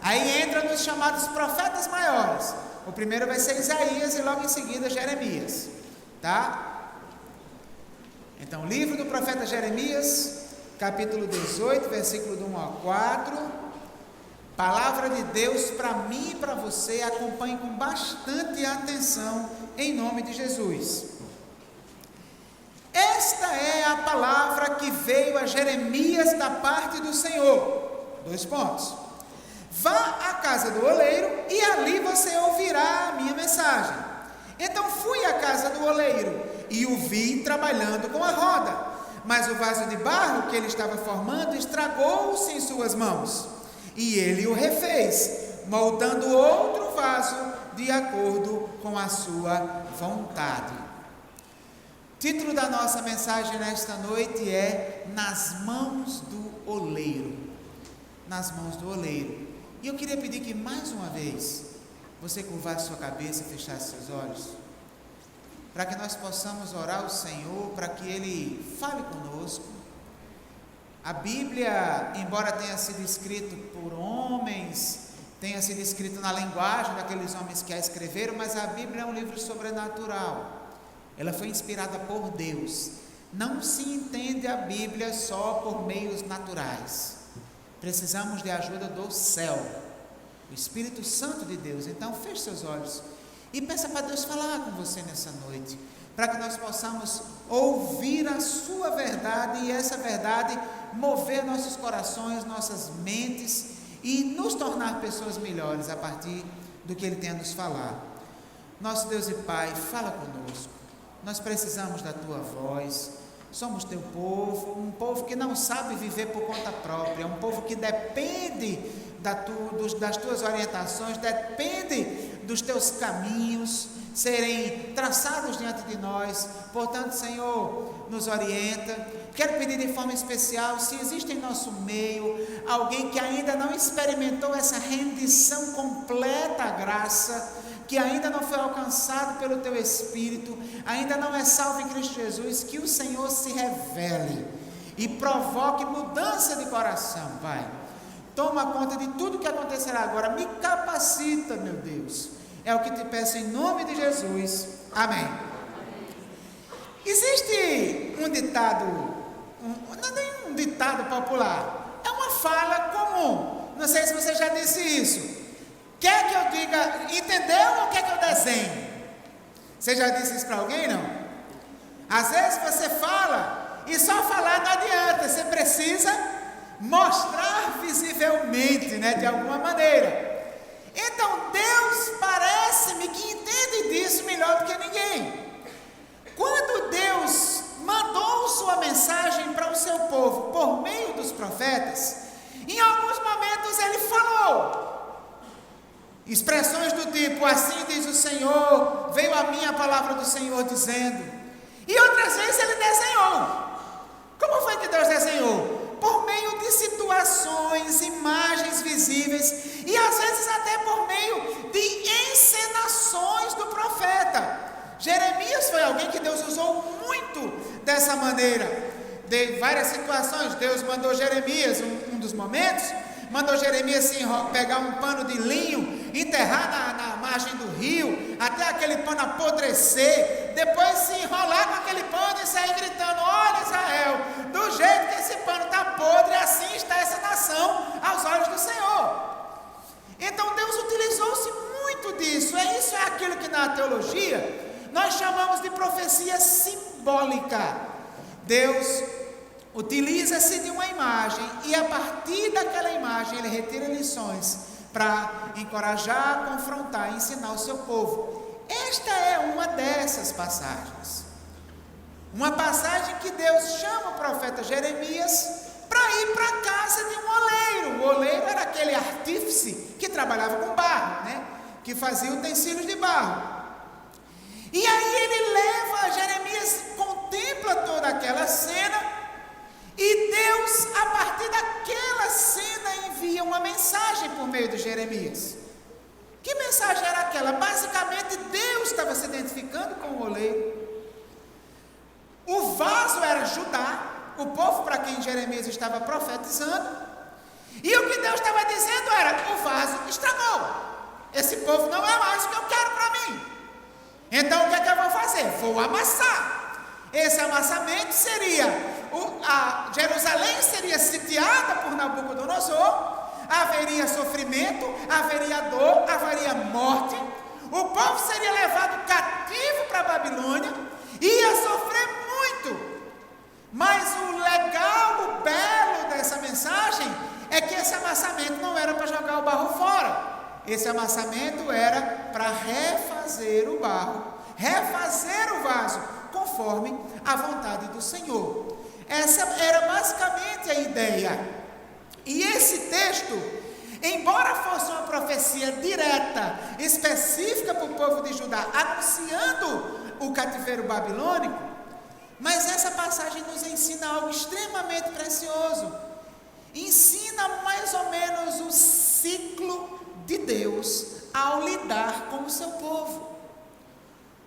Aí entra nos chamados profetas maiores. O primeiro vai ser Isaías e logo em seguida Jeremias, tá? Então, livro do profeta Jeremias, capítulo 18, versículo do 1 ao 4. Palavra de Deus para mim e para você. Acompanhe com bastante atenção, em nome de Jesus. Esta é a palavra que veio a Jeremias da parte do Senhor. 2 pontos. Vá à casa do oleiro e ali você ouvirá a minha mensagem. Então fui à casa do oleiro e o vi trabalhando com a roda, mas o vaso de barro que ele estava formando estragou-se em suas mãos. E ele o refez, moldando outro vaso de acordo com a sua vontade. O título da nossa mensagem nesta noite é Nas mãos do oleiro. Nas mãos do oleiro. E eu queria pedir que mais uma vez você curvasse sua cabeça e fechasse seus olhos, para que nós possamos orar ao Senhor, para que Ele fale conosco. A Bíblia, embora tenha sido escrito por homens, tenha sido escrito na linguagem daqueles homens que a escreveram, mas a Bíblia é um livro sobrenatural. Ela foi inspirada por Deus. Não se entende a Bíblia só por meios naturais. Precisamos de ajuda do céu, o Espírito Santo de Deus. Então feche seus olhos e peça para Deus falar com você nessa noite, para que nós possamos ouvir a sua verdade e essa verdade mover nossos corações, nossas mentes e nos tornar pessoas melhores a partir do que Ele tem a nos falar. Nosso Deus e Pai, fala conosco. Nós precisamos da Tua voz. Somos Teu povo, um povo que não sabe viver por conta própria, um povo que depende das Tuas orientações, depende dos Teus caminhos serem traçados diante de nós. Portanto, Senhor, nos orienta. Quero pedir de forma especial, se existe em nosso meio alguém que ainda não experimentou essa rendição completa à graça, que ainda não foi alcançado pelo Teu Espírito, ainda não é salvo em Cristo Jesus, que o Senhor se revele e provoque mudança de coração, Pai. Toma conta de tudo que acontecerá agora, me capacita, meu Deus. É o que te peço em nome de Jesus. Amém. Existe um ditado, não é nem um ditado popular, é uma fala comum. Não sei se você já disse isso. Quer que eu diga, entendeu, ou quer que eu desenhe? Você já disse isso para alguém, não? Às vezes você fala, e só falar não adianta, você precisa mostrar visivelmente, né, de alguma maneira. Então Deus parece-me que entende disso melhor do que ninguém. Quando Deus mandou sua mensagem para o seu povo por meio dos profetas, em alguns momentos Ele falou expressões do tipo, assim diz o Senhor, veio a mim a palavra do Senhor dizendo, e outras vezes Ele desenhou. Como foi que Deus desenhou? Por meio de situações, imagens visíveis, e às vezes até por meio de encenações do profeta. Jeremias foi alguém que Deus usou muito dessa maneira, de várias situações. Deus mandou Jeremias, um dos momentos, mandou Jeremias pegar um pano de linho, enterrar na margem do rio, até aquele pano apodrecer, depois se enrolar com aquele pano e sair gritando, olha Israel, do jeito que esse pano está podre, assim está essa nação aos olhos do Senhor. Então Deus utilizou-se muito disso. Isso é aquilo que na teologia nós chamamos de profecia simbólica. Deus utiliza-se de uma imagem e a partir daquela imagem Ele retira lições para encorajar, confrontar, ensinar o seu povo. Esta é uma dessas passagens. Uma passagem que Deus chama o profeta Jeremias para ir para a casa de um oleiro. O oleiro era aquele artífice que trabalhava com barro, né? Que fazia utensílios de barro. E aí ele leva, Jeremias contempla toda aquela cena, e Deus, a partir daquela cena, envia uma mensagem por meio de Jeremias. Que mensagem era aquela? Basicamente, Deus estava se identificando com o oleiro. O vaso era Judá, o povo para quem Jeremias estava profetizando. E o que Deus estava dizendo era, o vaso esse povo não é mais o que eu quero para mim. Então o que é que eu vou fazer? Vou amassar. Esse amassamento seria, Jerusalém seria sitiada por Nabucodonosor, haveria sofrimento, haveria dor, haveria morte, o povo seria levado cativo para a Babilônia, ia sofrer muito. Mas o legal, o belo dessa mensagem é que esse amassamento não era para jogar o barro fora. Esse amassamento era para refazer o barro, refazer o vaso, conforme a vontade do Senhor. Essa era basicamente a ideia. E esse texto, embora fosse uma profecia direta, específica para o povo de Judá, anunciando o cativeiro babilônico, mas essa passagem nos ensina algo extremamente precioso. Ensina mais ou menos o ciclo de Deus ao lidar com o seu povo.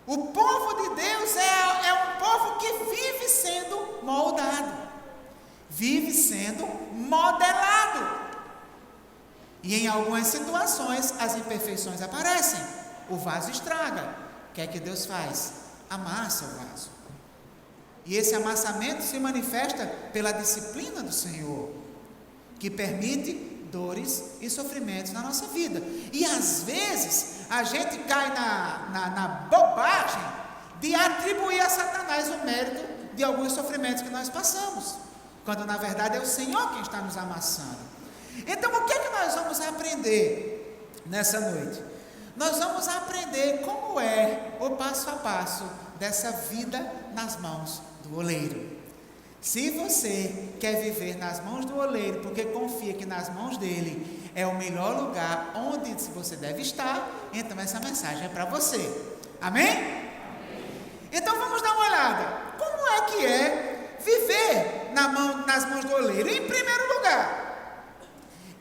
O povo de Deus é um povo que vive sendo moldado, vive sendo modelado. E em algumas situações as imperfeições aparecem, o vaso estraga. O que é que Deus faz? Amassa o vaso. E esse amassamento se manifesta pela disciplina do Senhor, que permite dores e sofrimentos na nossa vida. E às vezes a gente cai na bobagem de atribuir a Satanás o mérito de alguns sofrimentos que nós passamos, quando na verdade é o Senhor quem está nos amassando. Então o que é que nós vamos aprender nessa noite? Nós vamos aprender como é o passo a passo dessa vida nas mãos do oleiro. Se você quer viver nas mãos do oleiro, porque confia que nas mãos dele é o melhor lugar onde você deve estar, então essa mensagem é para você. Amém? Amém? Então vamos dar uma olhada. Como é que é viver nas mãos do oleiro? Em primeiro lugar,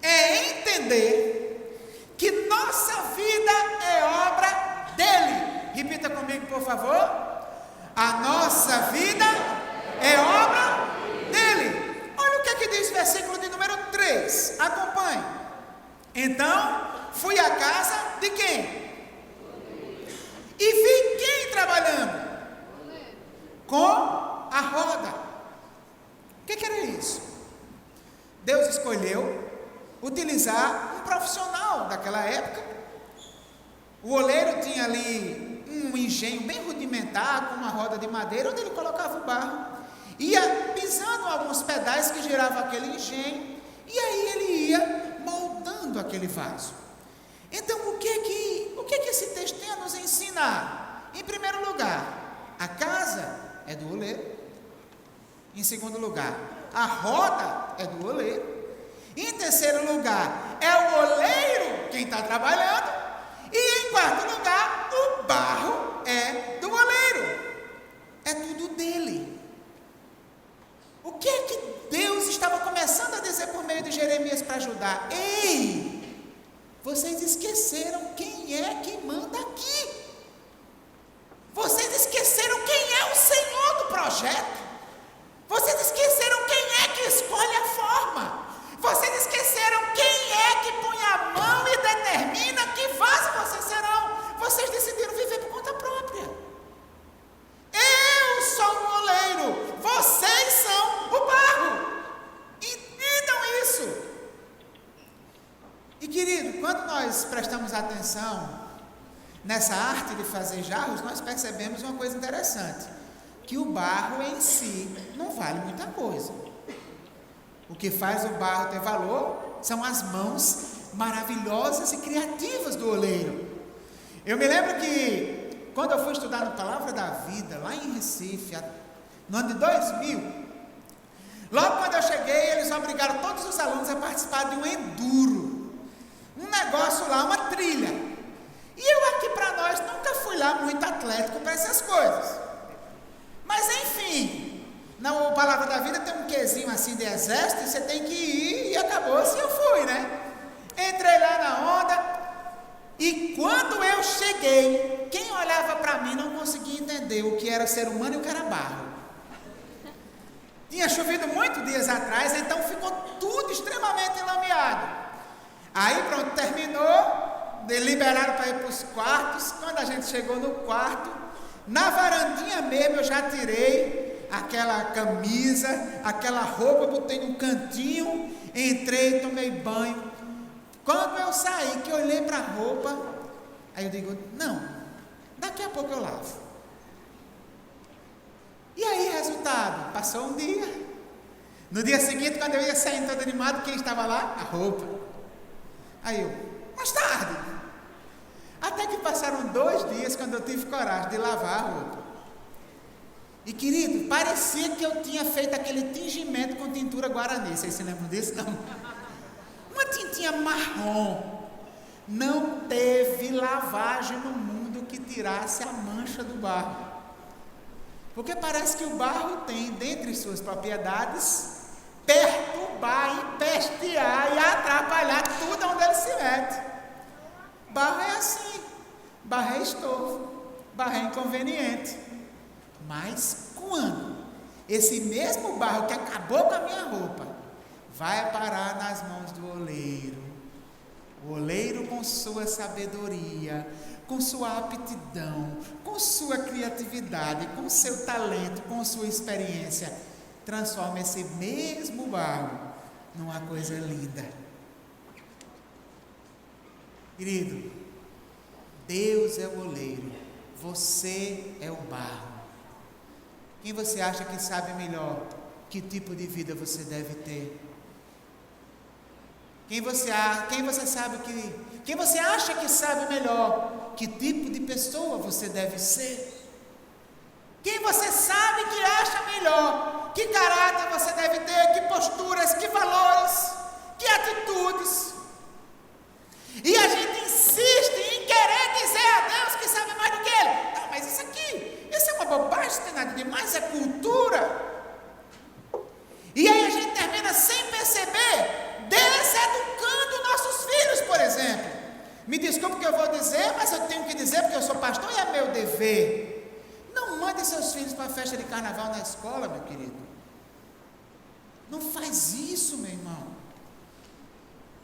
é entender que nossa vida é obra dele. Repita comigo, por favor. A nossa vida é obra dele. Olha o que é que diz o versículo de número 3. Acompanhe. Então, fui à casa de quem? E vi quem trabalhando? Com a roda. O que era isso? Deus escolheu utilizar um profissional daquela época. O oleiro tinha ali um engenho bem rudimentar, com uma roda de madeira, onde ele colocava o barro, ia pisando alguns pedais que giravam aquele engenho, e aí ele ia moldando aquele vaso. Então o que é que esse texto tem a nos ensinar? Em primeiro lugar, a casa é do oleiro. Em segundo lugar, a roda é do oleiro. Em terceiro lugar, é o oleiro quem está trabalhando. E em quarto lugar, o barro é do oleiro. É tudo dele. O que é que Deus estava começando a dizer por meio de Jeremias para Judá? Ei, vocês esqueceram quem é que manda aqui. Vocês esqueceram quem é o Senhor do projeto. Vocês esqueceram quem é que escolhe a forma. Vocês esqueceram quem é que põe a mão e determina que vaso vocês serão. Vocês decidiram viver por conta própria. Eu sou o oleiro, vocês são o barro. Entendam isso. E querido, quando nós prestamos atenção nessa arte de fazer jarros, nós percebemos uma coisa interessante, que o barro em si não vale muita coisa. O que faz o barro ter valor são as mãos maravilhosas e criativas do oleiro. Eu me lembro que quando eu fui estudar no Palavra da Vida, lá em Recife, no ano de 2000, logo quando eu cheguei, eles obrigaram todos os alunos a participar de um enduro, um negócio lá, uma trilha. E eu aqui para nós nunca fui lá muito atlético para essas coisas. Mas enfim, na Palavra da Vida tem um quezinho assim de exército, e você tem que ir, e acabou assim, eu fui, né? Entrei lá na onda, e quando eu cheguei, quem olhava para mim não conseguia entender o que era ser humano e o que era barro. Tinha chovido muito dias atrás, então ficou tudo extremamente enlameado. Aí pronto, terminou, liberaram para ir para os quartos. Quando a gente chegou no quarto, na varandinha mesmo eu já tirei aquela camisa, aquela roupa, botei num cantinho, entrei, tomei banho. Quando eu saí, que eu olhei para a roupa, aí eu digo, não, daqui a pouco eu lavo. E aí, resultado, passou um dia. No dia seguinte, quando eu ia sair todo animado, quem estava lá? A roupa. Aí eu, mais tarde. Até que passaram 2 dias, quando eu tive coragem de lavar a roupa. E querido, parecia que eu tinha feito aquele tingimento com tintura guarani. Vocês se lembram disso? Não. Uma tintinha marrom. Não teve lavagem no mundo que tirasse a mancha do barro. Porque parece que o barro tem, dentre suas propriedades, perturbar, empestear e atrapalhar tudo onde ele se mete. Barro é assim, barro é estorvo, barro é inconveniente. Mas quando esse mesmo barro que acabou com a minha roupa vai parar nas mãos do oleiro, o oleiro com sua sabedoria, com sua aptidão, com sua criatividade, com seu talento, com sua experiência, transforma esse mesmo barro numa coisa linda. Querido, Deus é o oleiro, você é o barro. Quem você acha que sabe melhor que tipo de vida você deve ter? Quem você acha que sabe melhor que tipo de pessoa você deve ser? Quem você sabe que acha melhor que caráter você deve ter, que posturas, que valores, que atitudes? E a gente insiste em querer dizer a Deus que sabe mais do que Ele. Não, mas isso é uma bobagem, não tem nada demais, é cultura. E aí a gente termina sem perceber, deseducando nossos filhos, por exemplo. Me desculpe o que eu vou dizer, mas eu tenho que dizer porque eu sou pastor e é meu dever. Não mande seus filhos para a festa de carnaval na escola, meu querido. Não faz isso, meu irmão.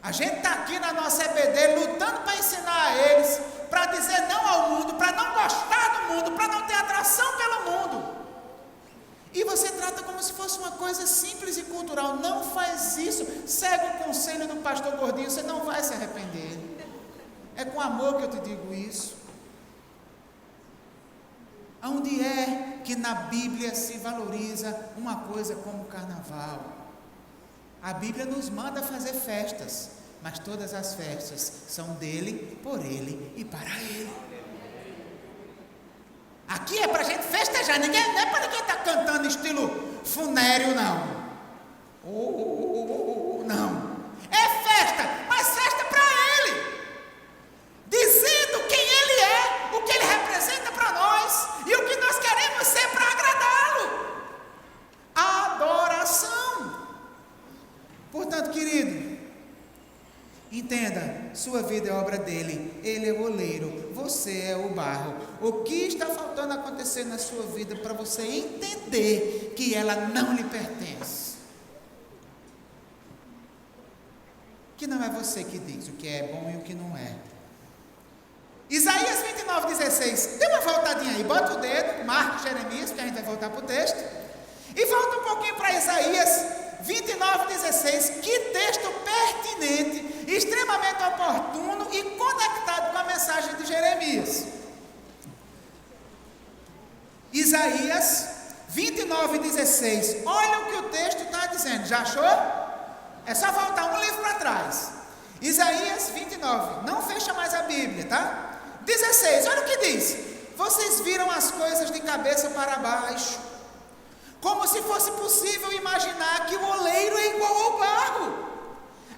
A gente está aqui na nossa EBD lutando para ensinar a eles, para dizer não ao mundo, para não gostar do mundo, para não ter atração pelo mundo. E você trata como se fosse uma coisa simples e cultural. Não faz isso. Segue o conselho do pastor Gordinho, você não vai se arrepender. É com amor que eu te digo isso. Onde é que na Bíblia se valoriza uma coisa como o carnaval? A Bíblia nos manda fazer festas, mas todas as festas são dele, por ele e para ele. Aqui é para a gente festejar, não é para ninguém estar cantando estilo funéreo, não. Não. É festa, mas festa para ele, dizendo quem ele é, o que ele representa para nós e o que nós queremos ser para agradá-lo. Adoração. Portanto, querido, entenda, sua vida é obra dele, ele é o oleiro, você é o barro. O que está faltando acontecer na sua vida para você entender que ela não lhe pertence? Que não é você que diz o que é bom e o que não é. Isaías 29:16, dê uma voltadinha aí, bota o dedo, marca Jeremias, porque a gente vai voltar para o texto, e volta um pouquinho para Isaías 29:16, que texto pertinente, extremamente oportuno e conectado com a mensagem de Jeremias. Isaías 29:16, olha o que o texto está dizendo, já achou? É só voltar um livro para trás. Isaías 29, não fecha mais a Bíblia, tá? 16, olha o que diz: vocês viram as coisas de cabeça para baixo, como se fosse possível imaginar que o oleiro é igual ao barro.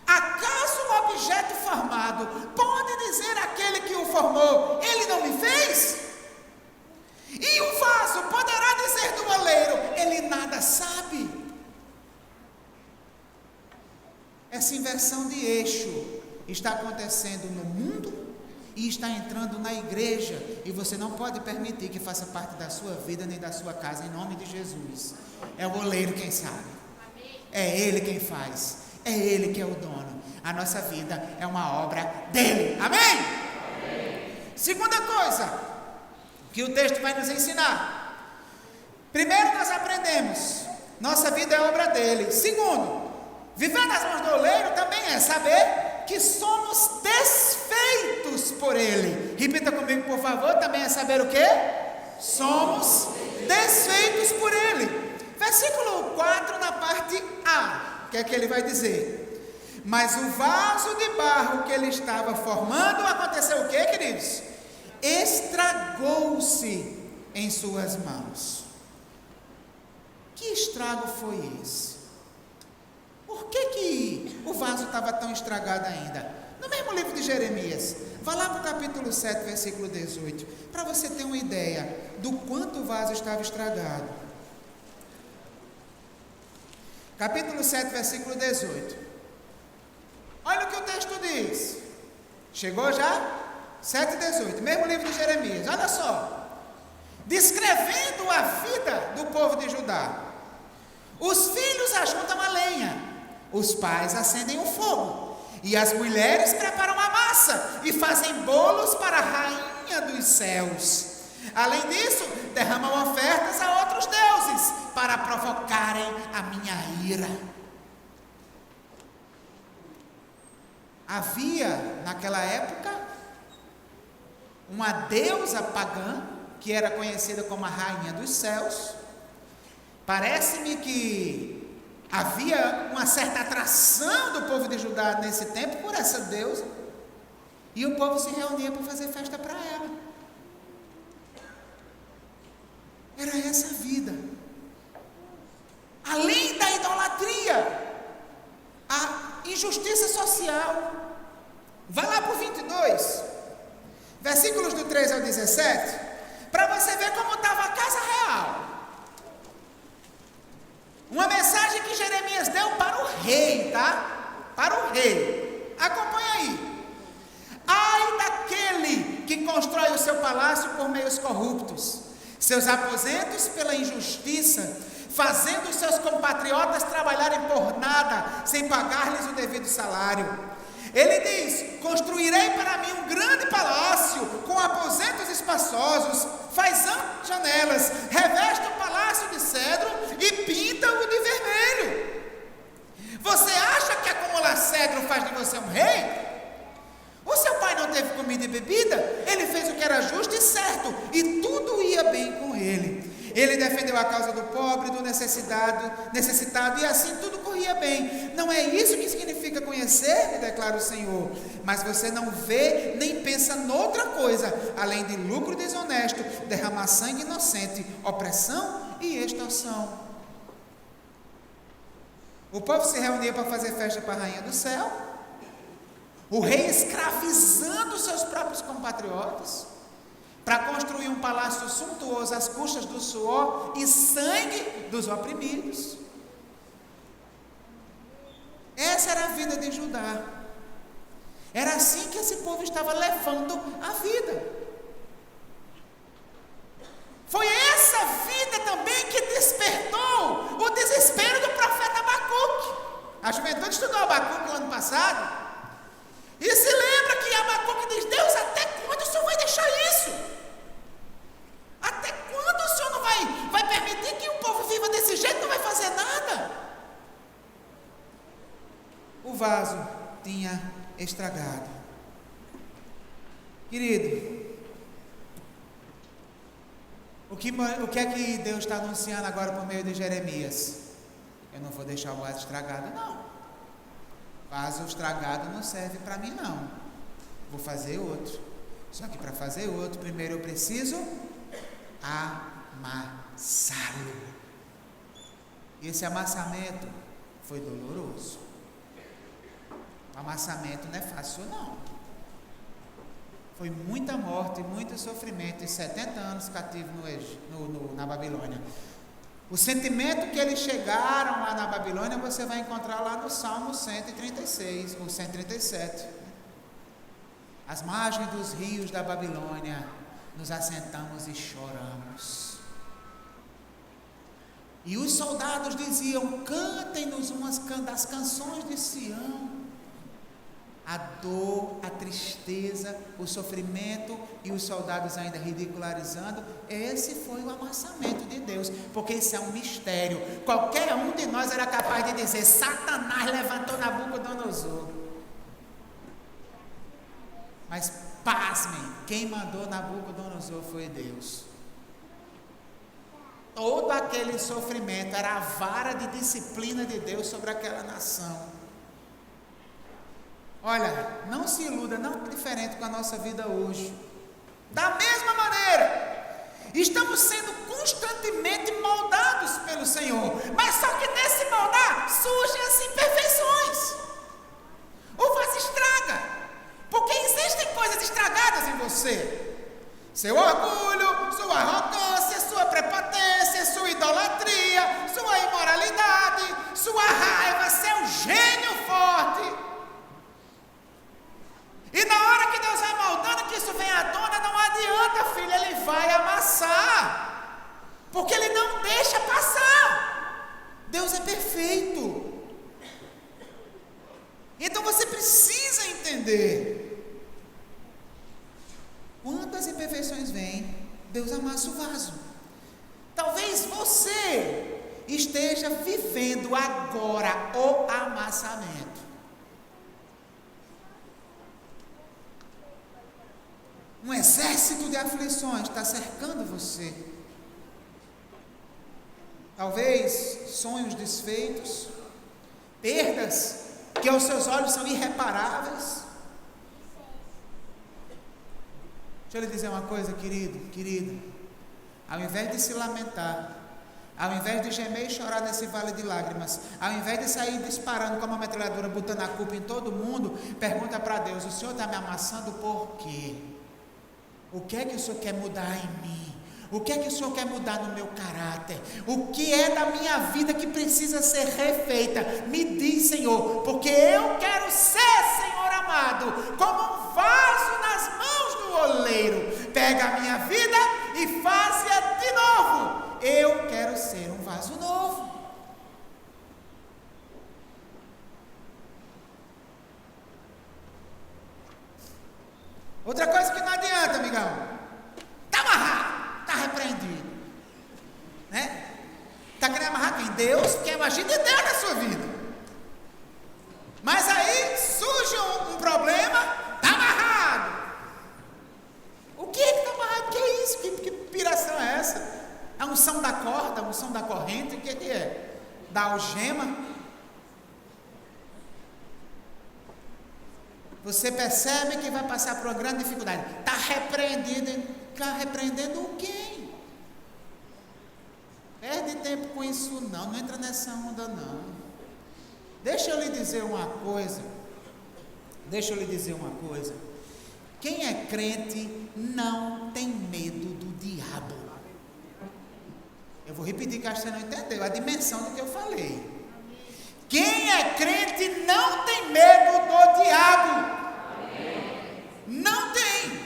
Acaso o objeto formado pode dizer àquele que o formou, ele não me fez? E o vaso poderá dizer do oleiro, ele nada sabe? Essa inversão de eixo está acontecendo no mundo e está entrando na igreja, e você não pode permitir que faça parte da sua vida nem da sua casa, em nome de Jesus. É o oleiro quem sabe, é ele quem faz, é ele que é o dono. A nossa vida é uma obra dele, amém? Segunda coisa que o texto vai nos ensinar. Primeiro, nós aprendemos, nossa vida é obra dele. Segundo, viver nas mãos do oleiro também é saber que somos desfeitos por ele. Repita comigo, por favor, também é saber o quê? Somos desfeitos por ele. Versículo 4, na parte A, o que é que ele vai dizer? Mas o vaso de barro que ele estava formando, aconteceu o que, queridos? Estragou-se em suas mãos. Que estrago foi esse? Por que o vaso estava tão estragado ainda? No mesmo livro de Jeremias, vá lá para o capítulo 7, versículo 18, para você ter uma ideia do quanto o vaso estava estragado. Capítulo 7, versículo 18. Olha o que o texto diz. Chegou já? 7:18, mesmo livro de Jeremias. Olha só. Descrevendo a vida do povo de Judá. Os filhos ajuntam a lenha, os pais acendem o fogo, e as mulheres preparam a massa e fazem bolos para a rainha dos céus. Além disso, derramam ofertas a outros deuses para provocarem a minha ira. Havia naquela época uma deusa pagã que era conhecida como a rainha dos céus. Parece-me que havia uma certa atração do povo de Judá nesse tempo por essa deusa, e o povo se reunia para fazer festa para ela. Era essa a vida. Além da idolatria, a injustiça social. Vai lá para o 22, versículos do 3 ao 17, para você ver como estava a casa real. Uma mensagem que Jeremias deu para o rei, tá? Para o rei. Acompanha aí. Ai daquele que constrói o seu palácio por meios corruptos, seus aposentos pela injustiça, fazendo os seus compatriotas trabalharem por nada, sem pagar-lhes o devido salário. Ele diz: construirei para mim um grande palácio, com aposentos espaçosos, faz amplas janelas, reveste o palácio de cedro e pinta-o de vermelho. Você acha que acumular cedro faz de você um rei? O seu pai não teve comida e bebida? Ele fez o que era justo e certo, e tudo ia bem com ele. Ele defendeu a causa do pobre, do necessitado, e assim tudo corria bem. Não é isso que significa conhecer, declara o Senhor. Mas você não vê nem pensa noutra coisa, além de lucro desonesto, derramar sangue inocente, opressão e extorsão. O povo se reunia para fazer festa para a rainha do céu. O rei escravizando seus próprios compatriotas, para construir um palácio suntuoso às custas do suor e sangue dos oprimidos. Essa era a vida de Judá. Era assim que esse povo estava levando a vida. Foi essa vida também que despertou o desespero do profeta Abacuque. A juventude estudou Abacuque no ano passado e se lembra que Abacuque diz: Deus, até quando o Senhor vai deixar isso? Até quando o Senhor não vai permitir que o povo viva desse jeito, não vai fazer nada? O vaso tinha estragado. Querido, o que é que Deus está anunciando agora por meio de Jeremias? Eu não vou deixar o vaso estragado, não. Vaso estragado não serve para mim, não. Vou fazer outro. Só que para fazer outro, primeiro eu preciso amassá-lo. E esse amassamento foi doloroso. O amassamento não é fácil, não. Foi muita morte, muito sofrimento e 70 anos cativo na Babilônia. O sentimento que eles chegaram lá na Babilônia, você vai encontrar lá no Salmo 136 ou 137. Às margens dos rios da Babilônia, nos assentamos e choramos. E os soldados diziam: cantem-nos umas das canções de Sião. a dor, a tristeza, o sofrimento e os soldados ainda ridicularizando, esse foi o amassamento de Deus, porque isso é um mistério. Qualquer um de nós era capaz de dizer: Satanás levantou Nabucodonosor. Mas pasmem, quem mandou Nabucodonosor foi Deus. Todo aquele sofrimento era a vara de disciplina de Deus sobre aquela nação. Olha, não se iluda, não é diferente com a nossa vida hoje. Da mesma maneira, estamos sendo constantemente moldados pelo Senhor, mas só que nesse moldar surgem as imperfeições. O vaso estraga, porque existem coisas estragadas em você. Seu orgulho, sua arrogância, sua prepotência, sua idolatria, sua imoralidade, sua raiva, seu gênio forte. E na hora que Deus vai moldando, que isso vem à tona, não adianta, filho, Ele vai amassar, porque Ele não deixa passar. Deus é perfeito. Então você precisa entender. Quando as imperfeições vêm, Deus amassa o vaso. Talvez você esteja vivendo agora o amassamento. Um exército de aflições está cercando você. Talvez sonhos desfeitos, perdas que aos seus olhos são irreparáveis. Deixa eu lhe dizer uma coisa, querida. Ao invés de se lamentar, ao invés de gemer e chorar nesse vale de lágrimas, ao invés de sair disparando com uma metralhadora, botando a culpa em todo mundo, pergunta para Deus: o Senhor está me amassando por quê? O que é que o Senhor quer mudar em mim? O que é que o Senhor quer mudar no meu caráter? O que é da minha vida que precisa ser refeita? Me diz, Senhor, porque eu quero ser, Senhor amado, como um vaso nas mãos do oleiro. Pega a minha vida e faz-a de novo. Eu quero ser um vaso novo. Outra coisa que não adianta, amigão. Está amarrado, está repreendido. Né? Está querendo amarrar quem? Deus, quer agir de Deus na sua vida. Mas aí surge um problema, está amarrado. O que é que está amarrado? Que é isso? Que piração é essa? A unção da corda, a unção da corrente, o que é? Da algema? Você percebe que vai passar por uma grande dificuldade. Está repreendido. Está repreendendo quem? Perde tempo com isso não entra nessa onda não. Deixa eu lhe dizer uma coisa. Quem é crente não tem medo do diabo. Eu vou repetir que acho que você não entendeu a dimensão do que eu falei. Quem é crente não tem medo do diabo. Não tem.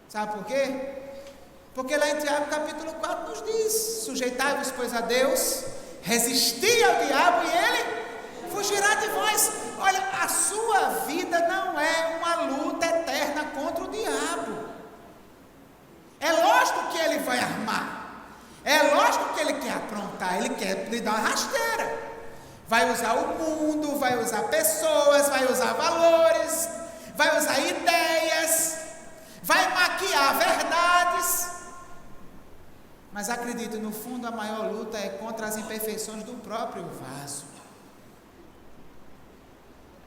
Sabe por quê? Porque lá em Tiago capítulo 4 nos diz: sujeitai-vos, pois, a Deus, resisti ao diabo e ele fugirá de vós. Olha, a sua vida não é uma luta eterna contra o diabo. É lógico que ele vai armar. É lógico que ele quer aprontar, ele quer lhe dar uma rasteira. Vai usar o mundo, vai usar pessoas, vai usar valores, vai usar ideias, vai maquiar verdades. Mas acredito, no fundo a maior luta é contra as imperfeições do próprio vaso.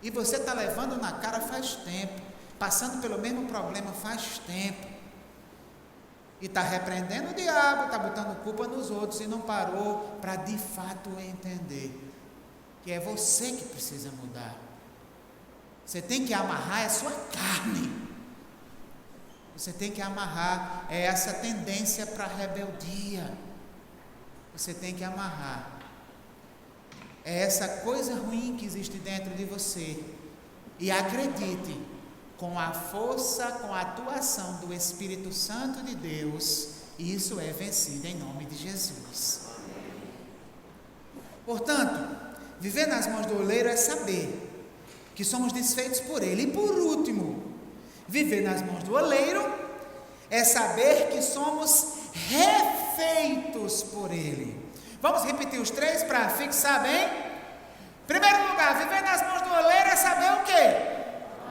E você está levando na cara faz tempo, passando pelo mesmo problema faz tempo. E está repreendendo o diabo, está botando culpa nos outros e não parou para de fato entender que é você que precisa mudar. Você tem que amarrar a sua carne. Você tem que amarrar essa tendência para a rebeldia. Você tem que amarrar essa coisa ruim que existe dentro de você. E acredite, com a força, com a atuação do Espírito Santo de Deus, isso é vencido em nome de Jesus. Portanto, viver nas mãos do oleiro é saber que somos desfeitos por Ele. E por último, viver nas mãos do oleiro é saber que somos refeitos por Ele. Vamos repetir os três para fixar bem? Primeiro lugar, viver nas mãos do oleiro é saber o quê?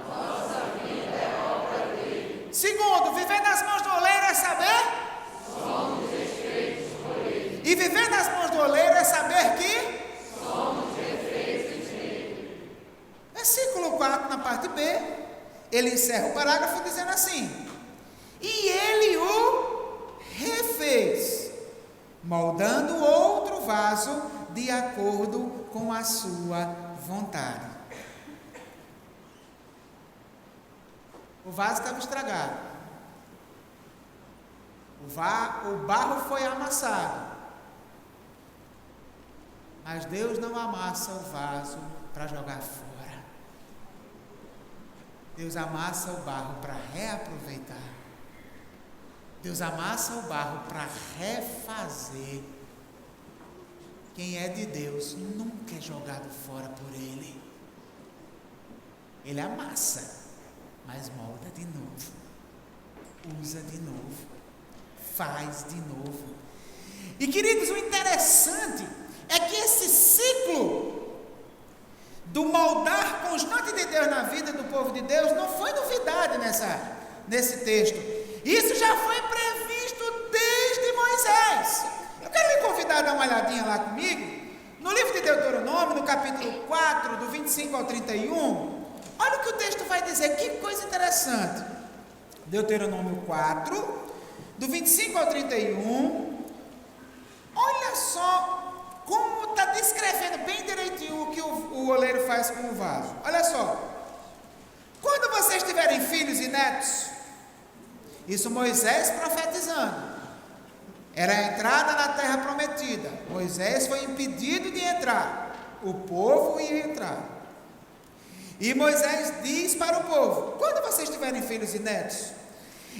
Nossa vida é obra dele. Segundo, viver nas mãos do oleiro é saber? Somos refeitos por ele. E viver nas mãos do oleiro é saber que? Somos refeitos nele. Versículo 4, na parte B, ele encerra o parágrafo dizendo assim: e ele o refez, moldando outro vaso de acordo com a sua vontade. O vaso estava estragado. O barro foi amassado. Mas Deus não amassa o vaso para jogar fora. Deus amassa o barro para reaproveitar. Deus amassa o barro para refazer. Quem é de Deus nunca é jogado fora por Ele. Ele amassa, mas molda de novo, usa de novo, faz de novo. E queridos, o interessante é que esse ciclo do moldar constante de Deus na vida do povo de Deus não foi novidade nesse texto. Isso já foi previsto desde Moisés. Eu quero lhe convidar a dar uma olhadinha lá comigo, no livro de Deuteronômio, no capítulo 4, do 25 ao 31. Olha o que o texto vai dizer, que coisa interessante. Deuteronômio 4, do 25 ao 31. Olha só como está descrevendo bem direitinho o que o oleiro faz com o vaso. Olha só. Quando vocês tiverem filhos e netos, isso Moisés profetizando, era a entrada na terra prometida. Moisés foi impedido de entrar, o povo ia entrar. E Moisés diz para o povo: quando vocês tiverem filhos e netos,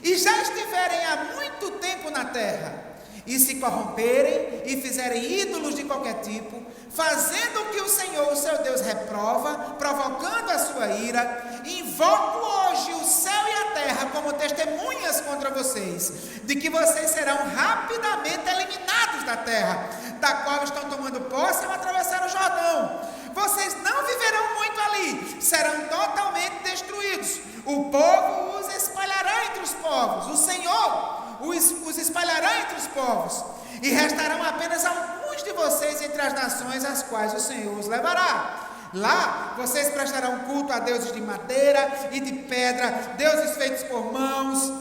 e já estiverem há muito tempo na terra, e se corromperem, e fizerem ídolos de qualquer tipo, fazendo o que o Senhor, o seu Deus, reprova, provocando a sua ira, invoco hoje o céu e a terra como testemunhas contra vocês, de que vocês serão rapidamente eliminados da terra, da qual estão tomando posse ao atravessar o Jordão. Vocês não viverão muito ali, serão totalmente destruídos. O povo os espalhará entre os povos, o Senhor os espalhará entre os povos, e restarão apenas alguns de vocês entre as nações às quais o Senhor os levará. Lá vocês prestarão culto a deuses de madeira e de pedra, deuses feitos por mãos,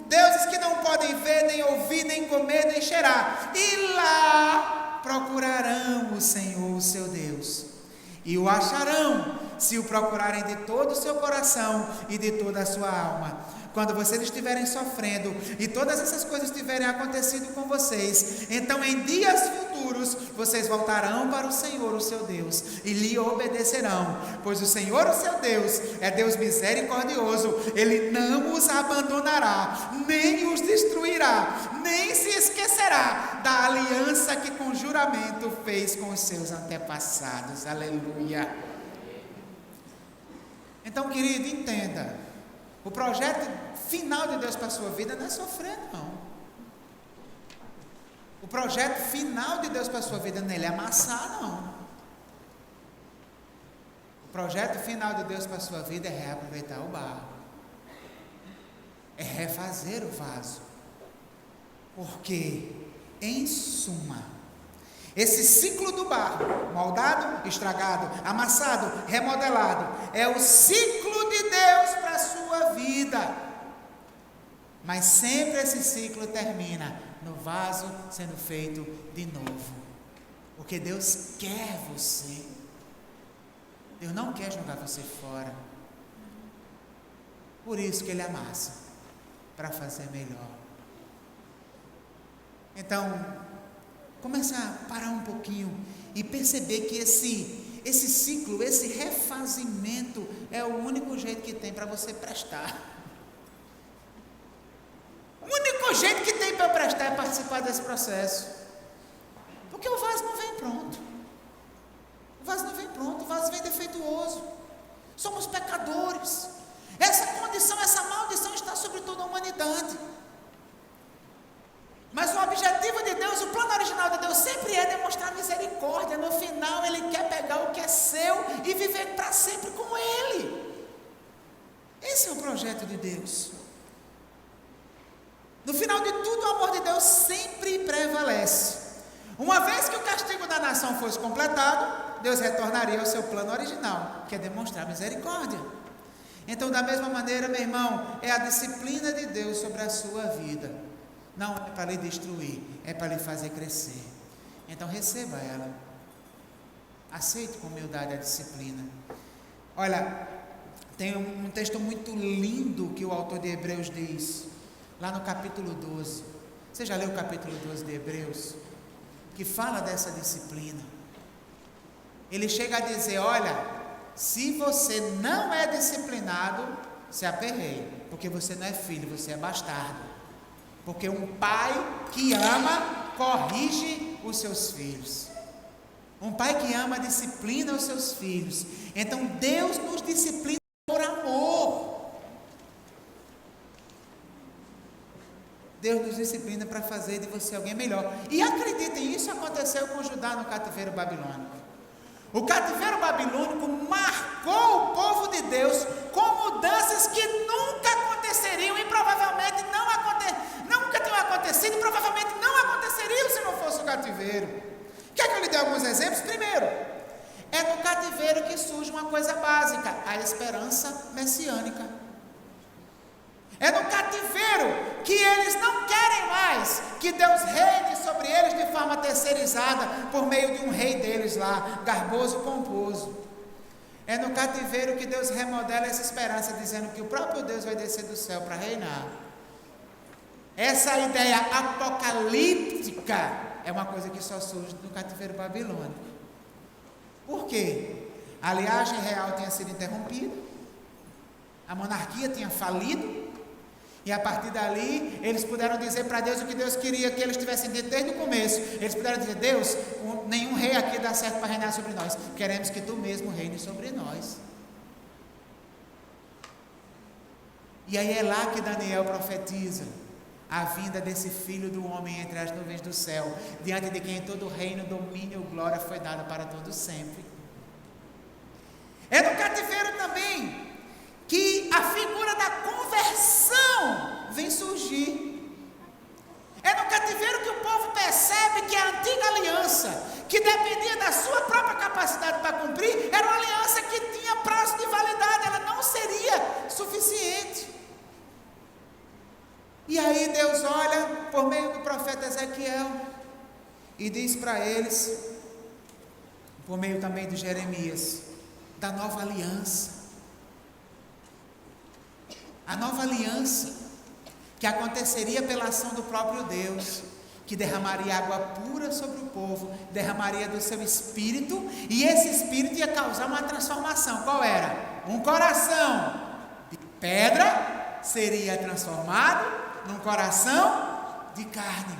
deuses que não podem ver, nem ouvir, nem comer, nem cheirar. E lá procurarão o Senhor, o seu Deus, e o acharão, se o procurarem de todo o seu coração e de toda a sua alma. Quando vocês estiverem sofrendo e todas essas coisas tiverem acontecido com vocês, então em dias futuros vocês voltarão para o Senhor, o seu Deus, e lhe obedecerão, pois o Senhor, o seu Deus, é Deus misericordioso. Ele não os abandonará, nem os destruirá, nem se esquecerá da aliança que com juramento fez com os seus antepassados. Aleluia. Então, querido, entenda, o projeto final de Deus para a sua vida não é sofrer, não. O projeto final de Deus para a sua vida não é amassar, não. O projeto final de Deus para a sua vida é reaproveitar o barro, é refazer o vaso, porque, em suma, esse ciclo do barro, moldado, estragado, amassado, remodelado, é o ciclo de Deus para a sua vida. Mas sempre esse ciclo termina no vaso sendo feito de novo. Porque Deus quer você. Deus não quer jogar você fora. Por isso que Ele amassa, para fazer melhor. Então, começa a parar um pouquinho e perceber que esse ciclo, esse refazimento é o único jeito que tem para você prestar. O único jeito que tem para prestar é participar desse processo. Porque o vaso não vem pronto. O vaso não vem pronto, o vaso vem defeituoso. Somos pecadores. Essa condição, essa maldição está sobre toda a humanidade. Mas o objetivo de Deus, o plano original de Deus sempre é demonstrar misericórdia. No final Ele quer pegar o que é seu e viver para sempre com Ele. Esse é o projeto de Deus. No final de tudo, o amor de Deus sempre prevalece. Uma vez que o castigo da nação fosse completado, Deus retornaria ao seu plano original, que é demonstrar misericórdia. Então, da mesma maneira, meu irmão, é a disciplina de Deus sobre a sua vida. Não é para lhe destruir, é para lhe fazer crescer. Então, receba ela. Aceite com humildade a disciplina. Olha, tem um texto muito lindo que o autor de Hebreus diz, lá no capítulo 12. Você já leu o capítulo 12 de Hebreus? Que fala dessa disciplina. Ele chega a dizer, olha, se você não é disciplinado, se aperreie, porque você não é filho, você é bastardo. Porque um pai que ama, corrige os seus filhos. Um pai que ama, disciplina os seus filhos. Então Deus nos disciplina por amor. Deus nos disciplina para fazer de você alguém melhor. E acreditem, isso aconteceu com Judá no cativeiro babilônico. O cativeiro babilônico marcou o povo de Deus com mudanças que nunca aconteceriam e provavelmente nunca tinham acontecido e provavelmente não aconteceriam se não fosse o cativeiro. Quer que eu lhe dê alguns exemplos? Primeiro, é no cativeiro que surge uma coisa básica, a esperança messiânica. É no cativeiro que eles não querem mais que Deus reine sobre eles de forma terceirizada por meio de um rei deles lá, garboso, pomposo. É no cativeiro que Deus remodela essa esperança, dizendo que o próprio Deus vai descer do céu para reinar. Essa ideia apocalíptica é uma coisa que só surge no cativeiro babilônico. Por quê? A linhagem real tinha sido interrompida, a monarquia tinha falido, e a partir dali, eles puderam dizer para Deus o que Deus queria que eles tivessem dito desde o começo. Eles puderam dizer, Deus, nenhum rei aqui dá certo para reinar sobre nós. Queremos que Tu mesmo reine sobre nós. E aí é lá que Daniel profetiza a vinda desse Filho do Homem entre as nuvens do céu, diante de quem todo reino, domínio e glória foi dado para todos sempre. É no cativeiro também que a figura da conversão vem surgir. É no cativeiro que o povo percebe que a antiga aliança, que dependia da sua própria capacidade para cumprir, era uma aliança que tinha prazo de validade, ela não seria suficiente. E aí Deus olha por meio do profeta Ezequiel e diz para eles, por meio também de Jeremias, da nova aliança. A nova aliança, que aconteceria pela ação do próprio Deus, que derramaria água pura sobre o povo, derramaria do seu espírito, e esse espírito ia causar uma transformação. Qual era? Um coração de pedra seria transformado num coração de carne.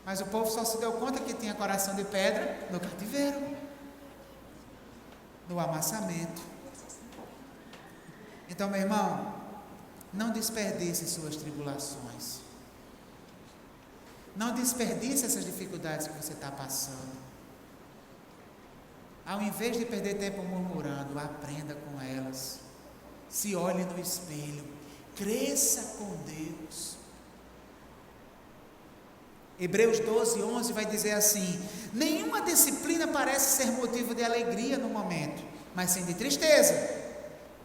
Mas o povo só se deu conta que tinha coração de pedra no cativeiro, no amassamento. Então, meu irmão, não desperdice suas tribulações. Não desperdice essas dificuldades que você está passando. Ao invés de perder tempo murmurando, aprenda com elas. Se olhe no espelho. Cresça com Deus. Hebreus 12, 11 vai dizer assim: nenhuma disciplina parece ser motivo de alegria no momento, mas sim de tristeza.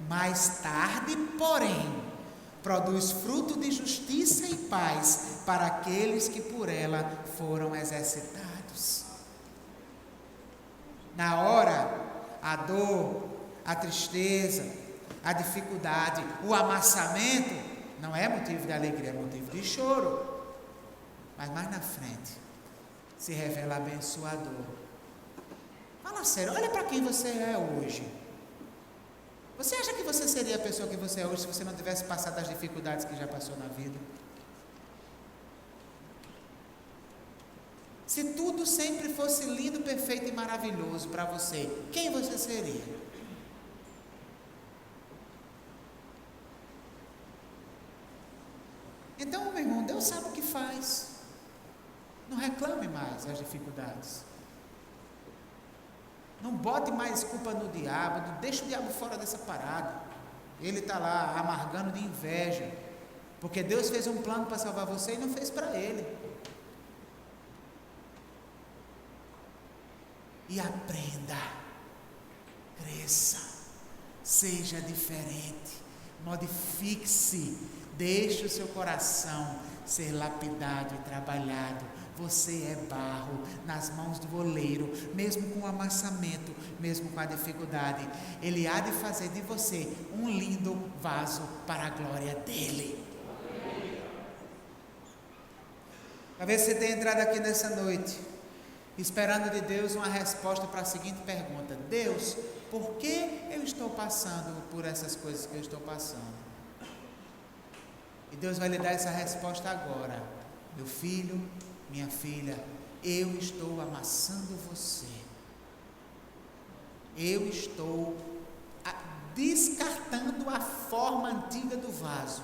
Mais tarde, porém, produz fruto de justiça e paz para aqueles que por ela foram exercitados. Na hora, a dor, a tristeza, a dificuldade, o amassamento não é motivo de alegria, é motivo de choro. Mas mais na frente se revela abençoador. Fala sério, olha para quem você é hoje. Você acha que você seria a pessoa que você é hoje se você não tivesse passado as dificuldades que já passou na vida? Se tudo sempre fosse lindo, perfeito e maravilhoso para você, quem você seria? Então, meu irmão, Deus sabe o que faz. Não reclame mais as dificuldades. Não bote mais culpa no diabo, não deixe o diabo fora dessa parada. Ele está lá amargando de inveja, porque Deus fez um plano para salvar você e não fez para ele. E aprenda, cresça, seja diferente, modifique-se, deixe o seu coração ser lapidado e trabalhado. Você é barro nas mãos do oleiro, mesmo com o amassamento, mesmo com a dificuldade. Ele há de fazer de você um lindo vaso para a glória dele. Talvez você tenha entrado aqui nessa noite esperando de Deus uma resposta para a seguinte pergunta: Deus, por que eu estou passando por essas coisas que eu estou passando? E Deus vai lhe dar essa resposta agora. Meu filho, minha filha, eu estou amassando você. Eu estou descartando a forma antiga do vaso.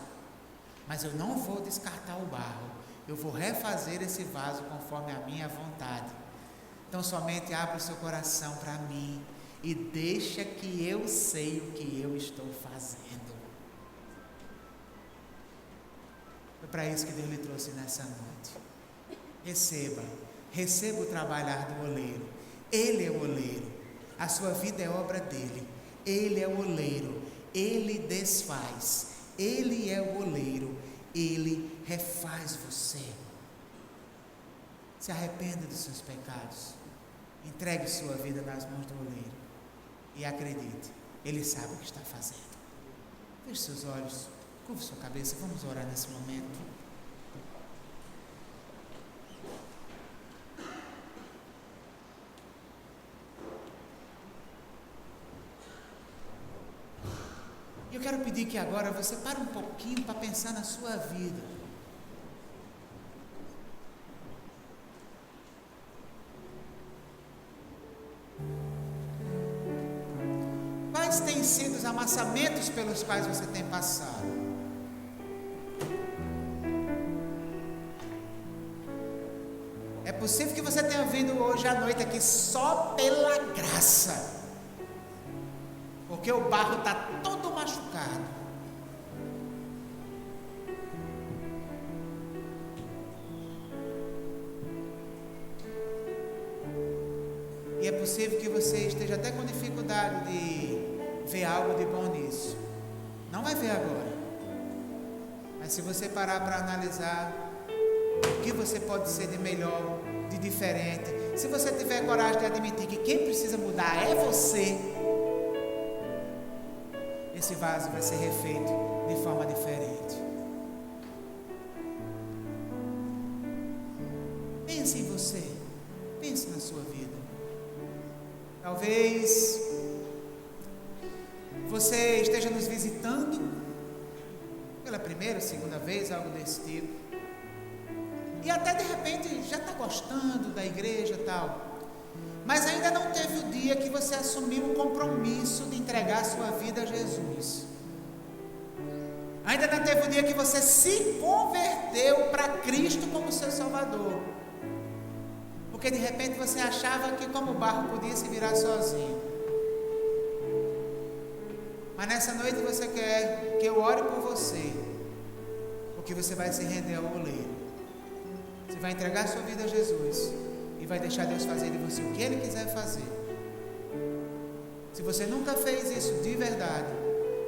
Mas eu não vou descartar o barro. Eu vou refazer esse vaso conforme a minha vontade. Então somente abra o seu coração para mim e deixa que eu sei o que eu estou fazendo. Foi para isso que Deus lhe trouxe nessa noite. Receba o trabalhar do oleiro. Ele é o oleiro, a sua vida é obra dele. Ele é o oleiro, ele desfaz. Ele é o oleiro, ele refaz você. Se arrependa dos seus pecados, entregue sua vida nas mãos do oleiro e acredite, ele sabe o que está fazendo. Feche seus olhos, curva sua cabeça, vamos orar nesse momento. Eu quero pedir que agora você pare um pouquinho para pensar na sua vida. Quais têm sido os amassamentos pelos quais você tem passado? É possível que você tenha vindo hoje à noite aqui só pela graça, porque o barro está todo machucado. E é possível que você esteja até com dificuldade de ver algo de bom nisso. Não vai ver agora. Mas se você parar para analisar o que você pode ser de melhor, de diferente, se você tiver coragem de admitir que quem precisa mudar é você, esse vaso vai ser refeito de forma diferente. Pense em você, pense na sua vida. Talvez você esteja nos visitando pela primeira ou segunda vez, algo desse tipo, e até de repente já está gostando da igreja e tal, mas ainda não teve o dia que você assumiu o compromisso de entregar a sua vida a Jesus. Ainda não teve o dia que você se converteu para Cristo como seu Salvador, porque de repente você achava que como barro podia se virar sozinho. Mas nessa noite você quer que eu ore por você, porque você vai se render ao oleiro. Você vai entregar a sua vida a Jesus e vai deixar Deus fazer de você o que Ele quiser fazer. Se você nunca fez isso de verdade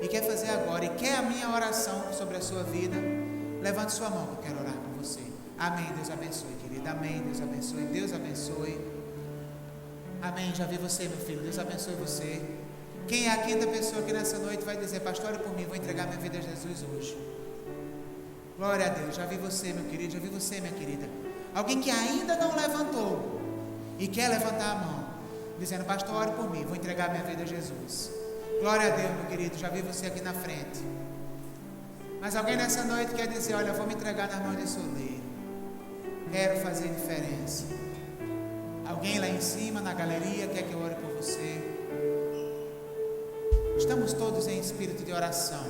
e quer fazer agora e quer a minha oração sobre a sua vida, levante sua mão que eu quero orar por você. Amém, Deus abençoe, querida. Amém, Deus abençoe, Deus abençoe. Amém, já vi você, meu filho, Deus abençoe você. Quem é a quinta pessoa que nessa noite vai dizer: pastor, ore por mim, vou entregar minha vida a Jesus hoje? Glória a Deus, já vi você, meu querido, já vi você, minha querida. Alguém que ainda não levantou e quer levantar a mão, dizendo: pastor, ore por mim, vou entregar minha vida a Jesus. Glória a Deus, meu querido, já vi você aqui na frente. Mas alguém nessa noite quer dizer: olha, eu vou me entregar nas mãos desse oleiro, quero fazer diferença. Alguém lá em cima, na galeria, quer que eu ore por você? Estamos todos em espírito de oração.